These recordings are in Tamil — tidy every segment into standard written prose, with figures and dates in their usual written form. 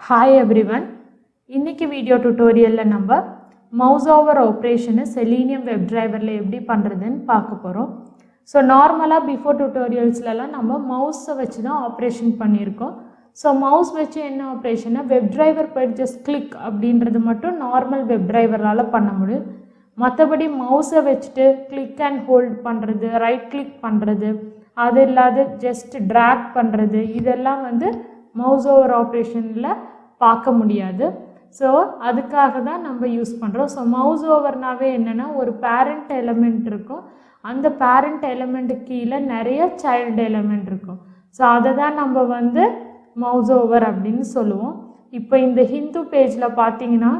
Hi everyone. இன்னைக்கு வீடியோ டுட்டோரியல்ல நம்ம மவுஸ் ஓவர் ஆபரேஷனை Selenium WebDriverல எப்படி பண்றதுன்னு பார்க்க போறோம். ஸோ நார்மலாக பிஃபோர் டுட்டோரியல்ஸ்லாம் நம்ம மவுஸை வச்சு தான் ஆப்ரேஷன் பண்ணியிருக்கோம். ஸோ மவுஸ் வச்சு என்ன ஆப்ரேஷனை WebDriver போய்ட்டு ஜஸ்ட் கிளிக் அப்படின்றது மட்டும் நார்மல் WebDriverலால் பண்ண முடியும். மற்றபடி மவுஸை வச்சுட்டு கிளிக் அண்ட் ஹோல்ட் பண்ணுறது, ரைட் கிளிக் பண்ணுறது, அது இல்லாத ஜஸ்ட் ட்ராக் பண்ணுறது, இதெல்லாம் வந்து மவுஸ் ஓவர் ஆப்ரேஷனில் பார்க்க முடியாது. ஸோ அதுக்காக தான் நம்ம யூஸ் பண்ணுறோம். ஸோ மவுஸ் ஓவர்னாவே என்னென்னா ஒரு பேரண்ட் எலிமெண்ட் இருக்கும், அந்த பேரண்ட் எலிமெண்ட்டுக்கு கீழே நிறைய சைல்டு எலிமெண்ட் இருக்கும். ஸோ அதை தான் நம்ம வந்து மவுஸ் ஓவர் அப்படின்னு சொல்லுவோம். இப்போ இந்த ஹிந்து பேஜில் பார்த்தீங்கன்னா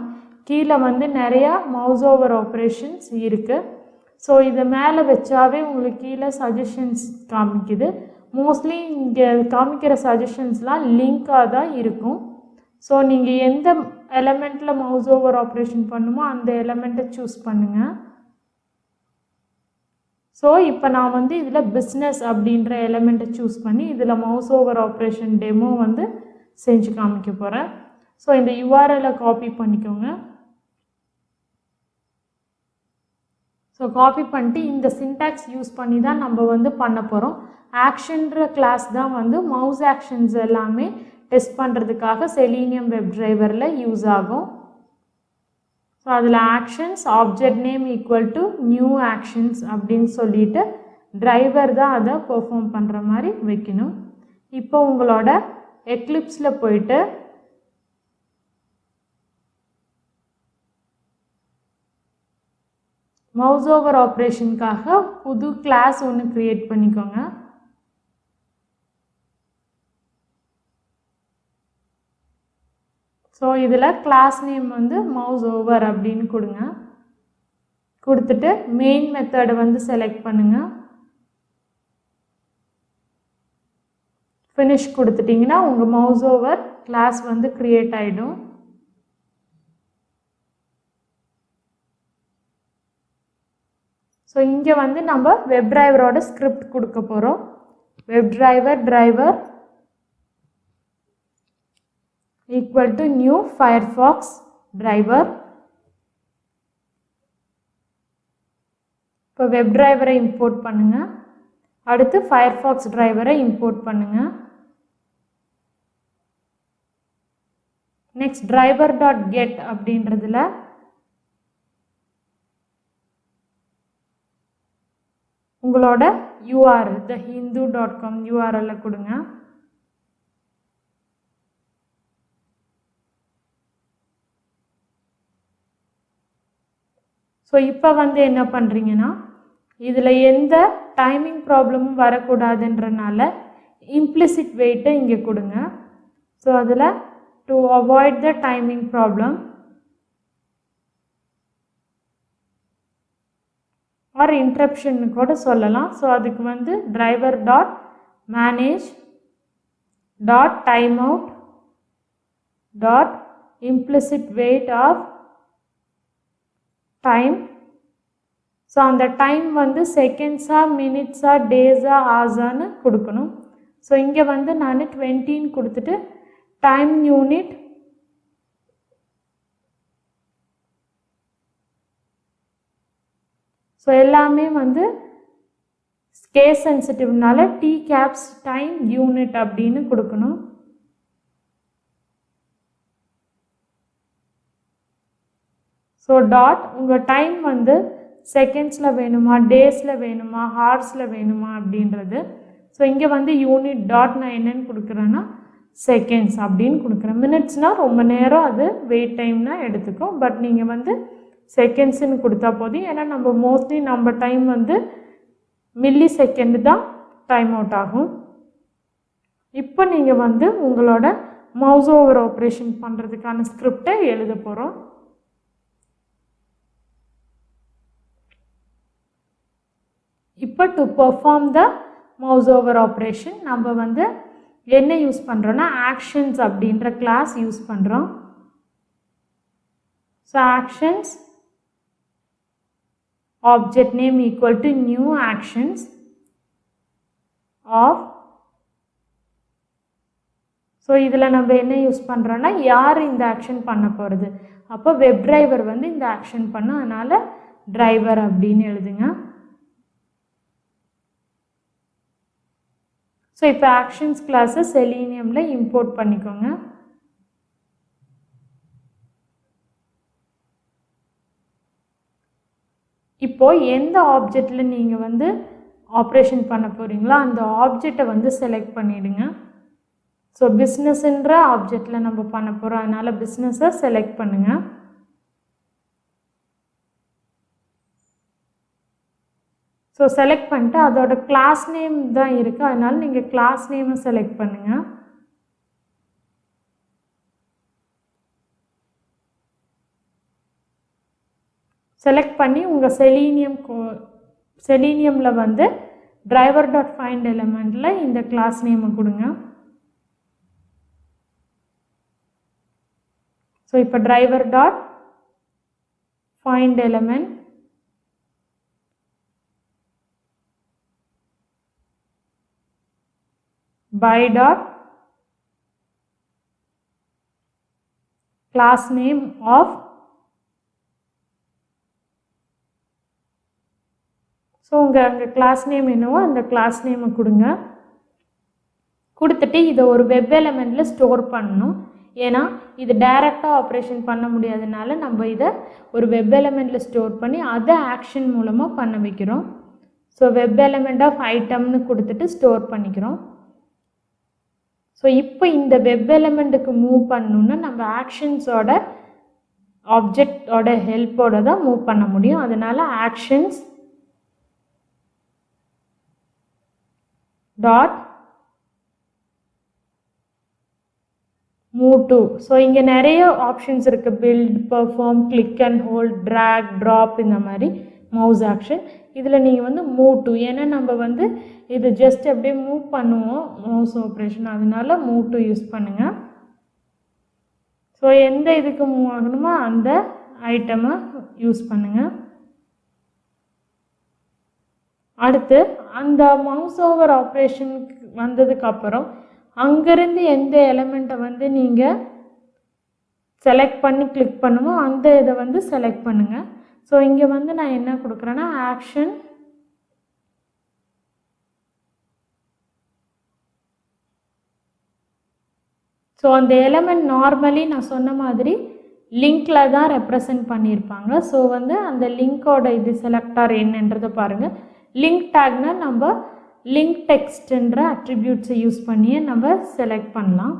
கீழே வந்து நிறையா மவுஸ் ஓவர் ஆப்ரேஷன்ஸ் இருக்குது. ஸோ இதை மேலே வச்சாவே உங்களுக்கு கீழே சஜஷன்ஸ் காமிக்குது. மோஸ்ட்லி இங்கே காமிக்கிற சஜஷன்ஸ்லாம் லிங்காக தான் இருக்கும். ஸோ நீங்கள் எந்த எலமெண்ட்டில் மவுஸ் ஓவர் ஆப்ரேஷன் பண்ணுமோ அந்த எலமெண்ட்டை சூஸ் பண்ணுங்கள். ஸோ இப்போ நான் வந்து இதில் பிஸ்னஸ் அப்படின்ற எலமெண்ட்டை சூஸ் பண்ணி இதில் மவுஸ் ஓவர் ஆப்ரேஷன் டெமோ வந்து செஞ்சு காமிக்க போகிறேன். ஸோ இந்த URL-ஐ காப்பி பண்ணிக்கோங்க. ஸோ காப்பி பண்ணிட்டு இந்த சின்டாக்ஸ் யூஸ் பண்ணி தான் நம்ம வந்து பண்ண போகிறோம். ஆக்ஷன்ற கிளாஸ் தான் வந்து மவுஸ் ஆக்ஷன்ஸ் எல்லாமே டெஸ்ட் பண்ணுறதுக்காக Selenium WebDriverல யூஸ் ஆகும். ஸோ அதில் actions object name equal to new actions அப்படின்னு சொல்லிட்டு டிரைவர் தான் அதை பெர்ஃபார்ம் பண்ணுற மாதிரி வைக்கணும். இப்போ உங்களோட எக்லிப்ஸில் போயிட்டு மவுஸ் ஓவர் ஆப்ரேஷனுக்காக புது கிளாஸ் ஒன்று க்ரியேட் பண்ணிக்கோங்க. ஸோ இதில் கிளாஸ் நேம் வந்து மவுஸ் ஓவர் அப்படின்னு கொடுங்க. கொடுத்துட்டு மெயின் மெத்தடை வந்து செலக்ட் பண்ணுங்கள். ஃபினிஷ் கொடுத்துட்டிங்கன்னா உங்கள் மவுஸ் ஓவர் கிளாஸ் வந்து க்ரியேட் ஆகிடும். ஸோ இங்கே வந்து நம்ம WebDriverோட ஸ்கிரிப்ட் கொடுக்க போகிறோம். WebDriver driver equal to new Firefox driver. இப்போ WebDriver இம்போர்ட் பண்ணுங்க. அடுத்து Firefox driver இம்போர்ட் பண்ணுங்க. நெக்ஸ்ட் driver.get அப்படின்றதுல உங்களோட URL thehindu.com URL கொடுங்க. ஸோ இப்போ வந்து என்ன பண்ணுறீங்கன்னா இதில் எந்த டைமிங் ப்ராப்ளமும் வரக்கூடாதுன்றனால இம்ப்ளிசிட் வெயிட்டை இங்கே கொடுங்க. ஸோ அதில் to avoid the timing problem or interruption கூட சொல்லலாம். ஸோ அதுக்கு வந்து driver dot manage dot time out dot implicit wait of time. So அந்த டைம் வந்து செகண்ட்ஸா மினிட்ஸா டேஸா ஹார்ஸான்னு கொடுக்கணும். ஸோ இங்கே வந்து நான் 20 கொடுத்துட்டு டைம் யூனிட் ஸோ எல்லாமே வந்து கேஸ் சென்சிட்டிவ்னால டி கேப்ஸ் டைம் யூனிட் அப்படின்னு கொடுக்கணும். ஸோ டாட் உங்கள் டைம் வந்து செகண்ட்ஸில் வேணுமா, டேஸில் வேணுமா, ஹார்ஸில் வேணுமா அப்படின்றது. ஸோ இங்கே வந்து யூனிட் டாட் நான் என்னென்னு கொடுக்குறேன்னா செகண்ட்ஸ் அப்படின்னு கொடுக்குறேன். மினிட்ஸ்னால் ரொம்ப நேரம் அது வெயிட் டைம்னா எடுத்துக்கும். பட் நீங்கள் வந்து செகண்ட்ஸுன்னு கொடுத்தா போதும். ஏன்னா நம்ம மோஸ்ட்லி நம்ம டைம் வந்து மில்லி செகண்ட் தான் டைம் அவுட் ஆகும். இப்போ நீங்கள் வந்து உங்களோட மவுஸ் ஓவர் ஆப்ரேஷன் பண்ணுறதுக்கான ஸ்கிரிப்டை எழுத போகிறோம். இப்போ to perform the mouse over operation நம்ம வந்து என்ன யூஸ் பண்ணுறோன்னா ஆக்ஷன்ஸ் அப்படின்ற கிளாஸ் யூஸ் பண்ணுறோம். So actions object name equal to new actions of so இதில் நம்ம என்ன யூஸ் பண்ணுறோன்னா யார் இந்த ஆக்ஷன் பண்ண போகிறது, அப்போ வெப் டிரைவர் வந்து இந்த ஆக்ஷன் பண்ணும், அதனால் டிரைவர் அப்படின்னு எழுதுங்க. ஸோ இப்போ ஆக்ஷன்ஸ் கிளாஸை செலீனியமில் இம்போர்ட் பண்ணிக்கோங்க. இப்போது எந்த ஆப்ஜெக்டில் நீங்கள் வந்து ஆப்ரேஷன் பண்ண போகிறீங்களோ அந்த ஆப்ஜெக்டை வந்து செலக்ட் பண்ணிவிடுங்க. ஸோ பிஸ்னஸ்ன்ற ஆப்ஜெக்டில் நம்ம பண்ண போகிறோம், அதனால் பிஸ்னஸை செலக்ட் பண்ணுங்கள். ஸோ செலக்ட் பண்ணிட்டு அதோட கிளாஸ் நேம் தான் இருக்குது, அதனால் நீங்கள் கிளாஸ் நேமை செலக்ட் பண்ணுங்கள். செலக்ட் பண்ணி உங்கள் செலீனியமில் வந்து டிரைவர் டாட் ஃபைண்ட் எலிமெண்ட்டில் இந்த கிளாஸ் நேமை கொடுங்க. ஸோ இப்போ driver dot find element by dot class name of, so உங்கள் கிளாஸ் நேம் என்னவோ அந்த கிளாஸ் நேமை கொடுங்க. கொடுத்துட்டு இதை ஒரு வெப் எலிமெண்ட்டில் ஸ்டோர் பண்ணணும். ஏன்னா இது டைரெக்டாக ஆப்ரேஷன் பண்ண முடியாதனால நம்ம இதை ஒரு வெப் எலிமெண்ட்டில் ஸ்டோர் பண்ணி அதை ஆக்ஷன் மூலமாக பண்ண வைக்கிறோம். ஸோ வெப் எலிமெண்ட் ஆஃப் ஐட்டம்னு கொடுத்துட்டு ஸ்டோர் பண்ணிக்கிறோம். ஸோ இப்போ இந்த வெப் எலிமெண்ட்டுக்கு மூவ் பண்ணணுன்னா நம்ம ஆக்ஷன்ஸோட ஆப்ஜெக்டோட ஹெல்ப்போட தான் மூவ் பண்ண முடியும். அதனால் actions dot move to. So இங்கே நிறைய ஆப்ஷன்ஸ் இருக்குது, build, perform, click and hold, drag, drop, இந்த மாதிரி மவுஸ் ஆக்ஷன். இதில் நீங்கள் வந்து மூவ் டு, ஏன்னா நம்ம வந்து இது ஜஸ்ட் அப்படியே மூவ் பண்ணுவோம் மவுஸ் ஆப்ரேஷன், அதனால மூவ் டு யூஸ் பண்ணுங்கள். ஸோ எந்த இதுக்கு மூவ் ஆகணுமோ அந்த ஐட்டமை யூஸ் பண்ணுங்கள். அடுத்து அந்த மவுஸ் ஓவர் ஆப்ரேஷனுக்கு வந்ததுக்கப்புறம் அங்கேருந்து எந்த எலிமெண்ட்டை வந்து நீங்கள் செலக்ட் பண்ணி கிளிக் பண்ணுமோ அந்த இதை வந்து செலக்ட் பண்ணுங்கள். ஸோ இங்கே வந்து நான் என்ன கொடுக்குறேன்னா ஆக்ஷன் ஸோ அந்த எலிமெண்ட் நார்மலி நான் சொன்ன மாதிரி லிங்க்கில் தான் ரெப்ரசன்ட் பண்ணியிருப்பாங்க. ஸோ வந்து அந்த லிங்க்கோட இது செலக்டார் என்னன்றதை பாருங்கள். லிங்க் டேக்னா நம்ம லிங்க் டெக்ஸ்ட்ன்ற அட்ரிபியூட்ஸை யூஸ் பண்ணியே நம்ம செலக்ட் பண்ணலாம்.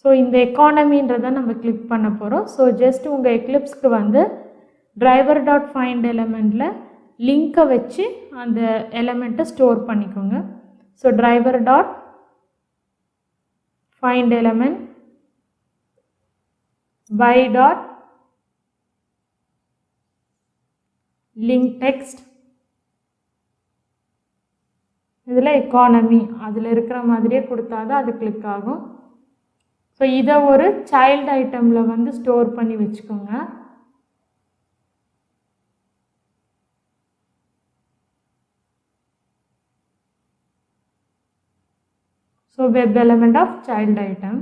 ஸோ இந்த எக்கானமின்றதை நம்ம கிளிக் பண்ண போகிறோம். ஸோ ஜஸ்ட் உங்கள் எக்லிப்ஸ்க்கு வந்து டிரைவர் டாட் ஃபைண்ட் எலிமெண்ட்டில் லிங்க்கை வச்சு அந்த எலிமெண்ட்டை ஸ்டோர் பண்ணிக்கோங்க. So driver dot find element by dot link text, இதில் எக்கானமி அதில் இருக்கிற மாதிரியே கொடுத்தாதான் அது கிளிக் ஆகும். ஸோ இதை ஒரு சைல்டு ஐட்டமில் வந்து ஸ்டோர் பண்ணி வச்சுக்கோங்க. So web element of child item.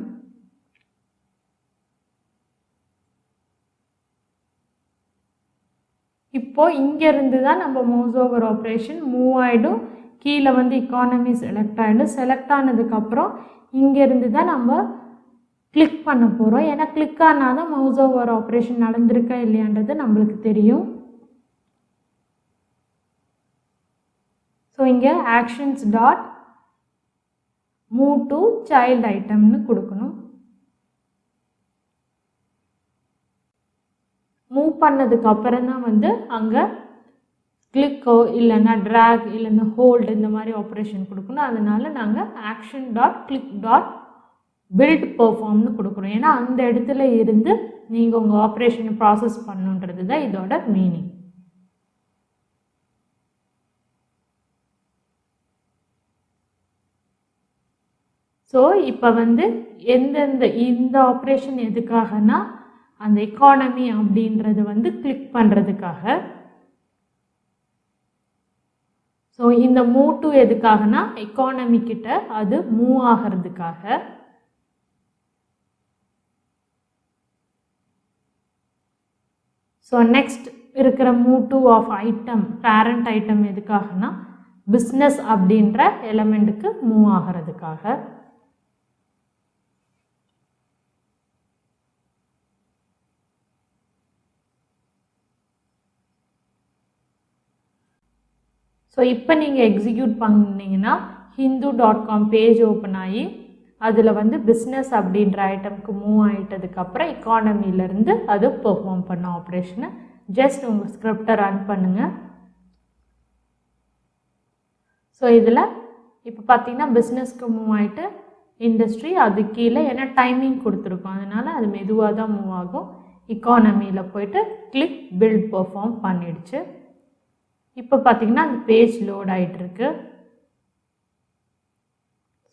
இப்போது இங்கேருந்து தான் நம்ம மவுஸ் ஓவர் ஆப்ரேஷன் மூவ் ஆகிடும். கீழே வந்து எக்கானமி செலக்ட் ஆகிடும். செலக்ட் ஆனதுக்கப்புறம் இங்கேருந்து தான் நம்ம கிளிக் பண்ண போகிறோம். ஏன்னா கிளிக் ஆனால் தான் மவுஸ் ஓவர் ஆப்ரேஷன் நடந்திருக்கா இல்லையான்றது நம்மளுக்கு தெரியும். ஸோ இங்கே actions dot move to child ஐட்டம்னு கொடுக்கணும். மூவ் பண்ணதுக்கு அப்புறம் தான் வந்து அங்கே கிளிக்கோ இல்லைன்னா ட்ராக் இல்லைன்னா ஹோல்டு இந்த மாதிரி ஆப்ரேஷன் கொடுக்கணும். அதனால நாங்கள் action dot click dot build பெர்ஃபார்ம்னு கொடுக்குறோம். ஏன்னா அந்த இடத்துல இருந்து நீங்கள் உங்கள் ஆப்ரேஷனை ப்ராசஸ் பண்ணுன்றது தான் இதோட மீனிங். ஸோ இப்போ வந்து இந்த ஆப்ரேஷன் எதுக்காகனா அந்த எக்கானமி அப்படின்றது வந்து கிளிக் பண்ணுறதுக்காக. ஸோ இந்த மூவ் டு எதுக்காகனா எக்கானமி கிட்ட அது மூவ் ஆகிறதுக்காக. ஸோ நெக்ஸ்ட் இருக்கிற move to of item parent item எதுக்காகனா பிஸ்னஸ் அப்படின்ற எலமெண்ட்டுக்கு மூவ் ஆகிறதுக்காக. ஸோ இப்போ நீங்கள் எக்ஸிக்யூட் பண்ணிங்கன்னா hindu.com பேஜ் ஓப்பன் ஆகி அதில் வந்து பிஸ்னஸ் அப்படின்ற ஐட்டம்க்கு மூவ் ஆகிட்டதுக்கப்புறம் எக்கானமிலேருந்து அது பெர்ஃபார்ம் பண்ண ஆப்ரேஷனை ஜஸ்ட் உங்கள் ஸ்கிரிப்டை ரன் பண்ணுங்கள். ஸோ இதில் இப்போ பார்த்தீங்கன்னா பிஸ்னஸ்க்கு மூவ் ஆகிட்டு இண்டஸ்ட்ரி அது கீழே ஏன்னா டைமிங் கொடுத்துருக்கோம் அதனால் அது மெதுவாக தான் மூவ் ஆகும். எக்கானமியில் போய்ட்டு கிளிக் பில்ட் பெர்ஃபார்ம் பண்ணிடுச்சு. இப்போ பார்த்தீங்கன்னா அந்த பேஜ் லோட் ஆகிட்டுருக்கு.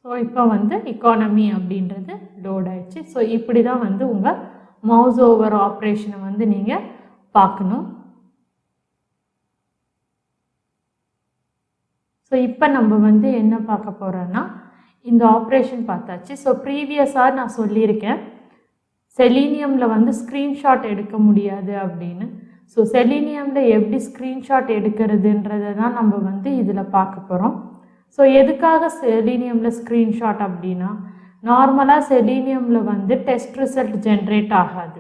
ஸோ இப்போ வந்து எக்கானமி அப்படின்றது லோட் ஆகிடுச்சு. ஸோ இப்படி தான் வந்து உங்கள் மவுஸ் ஓவர் ஆப்ரேஷனை வந்து நீங்கள் பார்க்கணும். ஸோ இப்போ நம்ம வந்து என்ன பார்க்க போகிறோன்னா இந்த ஆப்ரேஷன் பார்த்தாச்சு. ஸோ ப்ரீவியஸாக நான் சொல்லியிருக்கேன் செலீனியமில் வந்து ஸ்க்ரீன்ஷாட் எடுக்க முடியாது அப்படின்னு. ஸோ செலீனியமில் எப்படி ஸ்க்ரீன்ஷாட் எடுக்கிறதுன்றதை தான் நம்ம வந்து இதில் பார்க்க போகிறோம். ஸோ எதுக்காக செலீனியமில் ஸ்க்ரீன்ஷாட் அப்படின்னா நார்மலாக செலீனியமில் வந்து டெஸ்ட் ரிசல்ட் ஜென்ரேட் ஆகாது.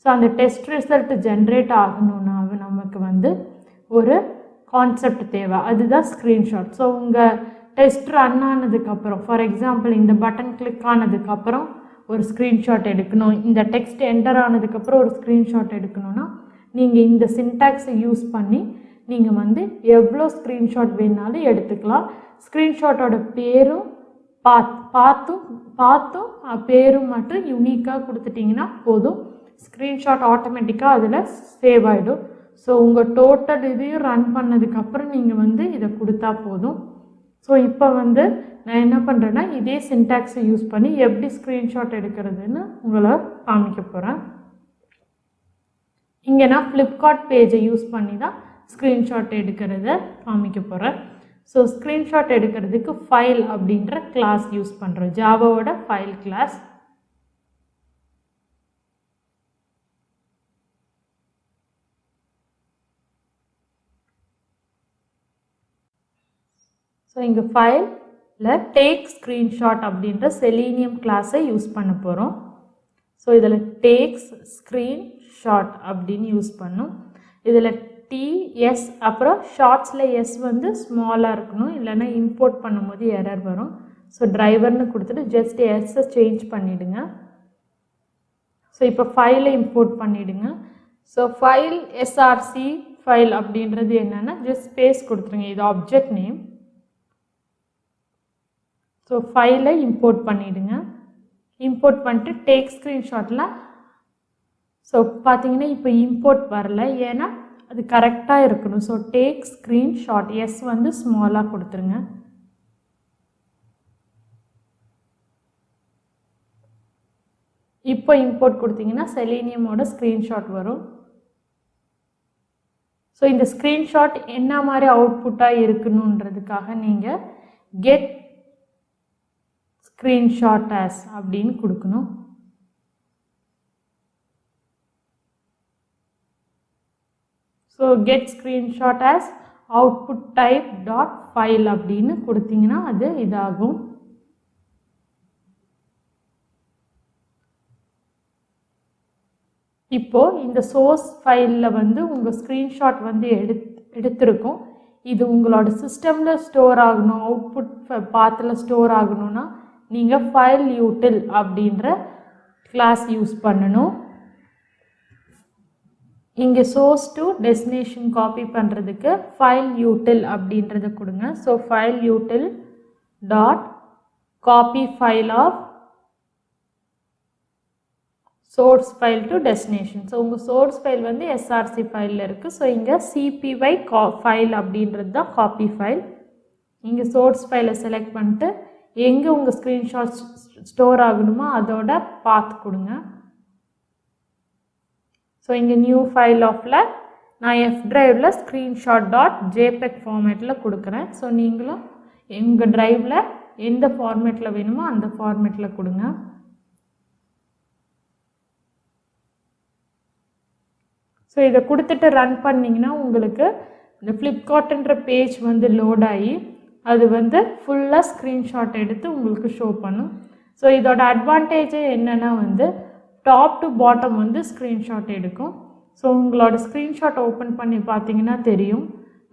ஸோ அந்த டெஸ்ட் ரிசல்ட் ஜென்ரேட் ஆகணுன்னா நமக்கு வந்து ஒரு கான்செப்ட் தேவை, அதுதான் ஸ்க்ரீன்ஷாட். ஸோ உங்கள் டெஸ்ட் ரன் ஆனதுக்கப்புறம் ஃபார் எக்ஸாம்பிள் இந்த பட்டன் கிளிக் ஆனதுக்கப்புறம் ஒரு ஸ்க்ரீன்ஷாட் எடுக்கணும், இந்த டெக்ஸ்ட் என்டர் ஆனதுக்கப்புறம் ஒரு ஸ்க்ரீன்ஷாட் எடுக்கணும்னா நீங்கள் இந்த சின்டாக்ஸை யூஸ் பண்ணி நீங்கள் வந்து எவ்வளோ ஸ்க்ரீன்ஷாட் வேணாலும் எடுத்துக்கலாம். ஸ்க்ரீன்ஷாட்டோட பேரும் பார்த்தும் பேரும் மட்டும் யூனிக்காக கொடுத்துட்டிங்கன்னா போதும். ஸ்க்ரீன்ஷாட் ஆட்டோமேட்டிக்காக அதில் சேவ் ஆகிடும். ஸோ உங்கள் டோட்டல் இதையும் ரன் பண்ணதுக்கப்புறம் நீங்கள் வந்து இதை கொடுத்தா போதும். ஸோ இப்போ வந்து நான் என்ன பண்ணுறேன்னா இதே சின்டாக்ஸை யூஸ் பண்ணி எப்படி ஸ்க்ரீன்ஷாட் எடுக்கிறதுன்னு உங்களை காமிக்க போகிறேன். இங்கே நான் ஃப்ளிப்கார்ட் பேஜை யூஸ் பண்ணி தான் ஸ்க்ரீன்ஷாட் எடுக்கிறத காமிக்க போகிறேன். ஸோ ஸ்க்ரீன்ஷாட் எடுக்கிறதுக்கு ஃபைல் அப்படின்ற கிளாஸ் யூஸ் பண்ணுறோம், ஜாவாவோட ஃபைல் கிளாஸ். ஸோ இங்கே ஃபைலில் டேக் ஸ்க்ரீன்ஷாட் அப்படின்ற செலீனியம் கிளாஸை யூஸ் பண்ண போகிறோம். ஸோ இதில் டேக்ஸ் ஸ்க்ரீன்ஷாட் அப்படின்னு யூஸ் பண்ணும். இதில் டிஎஸ் அப்புறம் ஷார்ட்ஸில் எஸ் வந்து ஸ்மாலாக இருக்கணும், இல்லைன்னா இம்போர்ட் பண்ணும்போது எரர் வரும். ஸோ டிரைவர்னு கொடுத்துட்டு ஜஸ்ட் எஸ்ஸை சேஞ்ச் பண்ணிவிடுங்க. ஸோ இப்போ ஃபைலை இம்போர்ட் பண்ணிவிடுங்க. ஸோ ஃபைல் எஸ்ஆர்சி ஃபைல் அப்படின்றது என்னென்னா ஜஸ்ட் ஸ்பேஸ் கொடுத்துருங்க, இது ஆப்ஜெக்ட் நேம். ஸோ ஃபைலை இம்போர்ட் பண்ணிவிடுங்க. இம்போர்ட் பண்ணிட்டு டேக் ஸ்க்ரீன்ஷாட்டில் ஸோ பார்த்தீங்கன்னா இப்போ இம்போர்ட் வரல, ஏன்னா அது கரெக்டாக இருக்கணும். ஸோ டேக் ஸ்க்ரீன்ஷாட் எஸ் வந்து ஸ்மாலாக கொடுத்துருங்க. இப்போ இம்போர்ட் கொடுத்தீங்கன்னா செலீனியமோட ஸ்க்ரீன்ஷாட் வரும். ஸோ இந்த ஸ்க்ரீன்ஷாட் என்ன மாதிரி அவுட்புட்டாக இருக்கணுன்றதுக்காக நீங்கள் கெட் ஸ்க்ரீன்ஷாட் ஆஸ் அப்படின்னு கொடுக்கணும். So get screenshot as output type dot file அப்படின்னு கொடுத்தீங்கன்னா அது இதாகும். இப்போது இந்த சோர்ஸ் ஃபைலில் வந்து உங்கள் ஸ்க்ரீன்ஷாட் வந்து எடுத்திருக்கும். இது உங்களோட சிஸ்டமில் ஸ்டோர் ஆகணும், அவுட்புட் பாத்தில் ஸ்டோர் ஆகணும்னா நீங்கள் ஃபைல் யூட்டில் அப்படின்ற கிளாஸ் யூஸ் பண்ணணும். இங்கே சோர்ஸ் டு டெஸ்டினேஷன் காப்பி பண்ணுறதுக்கு ஃபைல் யூட்டில் அப்படின்றத கொடுங்க. So file util dot copy file of source file to destination. So உங்கள் சோர்ஸ் ஃபைல் வந்து எஸ்ஆர்சி ஃபைலில் இருக்குது. ஸோ இங்கே சிபிஒய் ஃபைல் அப்படின்றது தான் காப்பி ஃபைல். இங்கே சோர்ஸ் ஃபைலை செலக்ட் பண்ணிட்டு எங்கே உங்கள் ஸ்க்ரீன்ஷாட் ஸ்டோர் ஆகணுமோ அதோட பாத் கொடுங்க. ஸோ இங்கே நியூ ஃபைல் ஆஃபில் நான் எஃப் ட்ரைவில் ஸ்க்ரீன்ஷாட் டாட் ஜேபெக் ஃபார்மேட்டில் கொடுக்குறேன். ஸோ நீங்களும் எங்கள் ட்ரைவில் எந்த ஃபார்மேட்டில் வேணுமோ அந்த ஃபார்மேட்டில் கொடுங்க. ஸோ இதை கொடுத்துட்டு ரன் பண்ணிங்கன்னா உங்களுக்கு இந்த ஃப்ளிப்கார்ட்ன்ற பேஜ் வந்து லோட் ஆகி அது வந்து ஃபுல்லாக ஸ்க்ரீன்ஷாட் எடுத்து உங்களுக்கு ஷோ பண்ணும். ஸோ இதோட அட்வான்டேஜே என்னென்னா வந்து டாப் டு பாட்டம் வந்து ஸ்க்ரீன்ஷாட் எடுக்கும். ஸோ உங்களோட ஸ்க்ரீன்ஷாட் ஓப்பன் பண்ணி பார்த்தீங்கன்னா தெரியும்,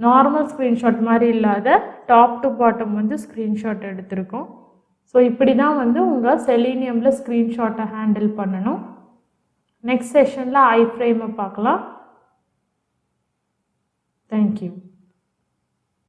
நார்மல் ஸ்க்ரீன்ஷாட் மாதிரி இல்லாத டாப் டு பாட்டம் வந்து ஸ்க்ரீன்ஷாட் எடுத்திருக்கோம். ஸோ இப்படி தான் வந்து உங்கள் செலீனியமில் ஸ்க்ரீன்ஷாட்டை ஹேண்டில் பண்ணணும். நெக்ஸ்ட் செஷனில் ஐ ஃப்ரேமை பார்க்கலாம். தேங்க்யூ.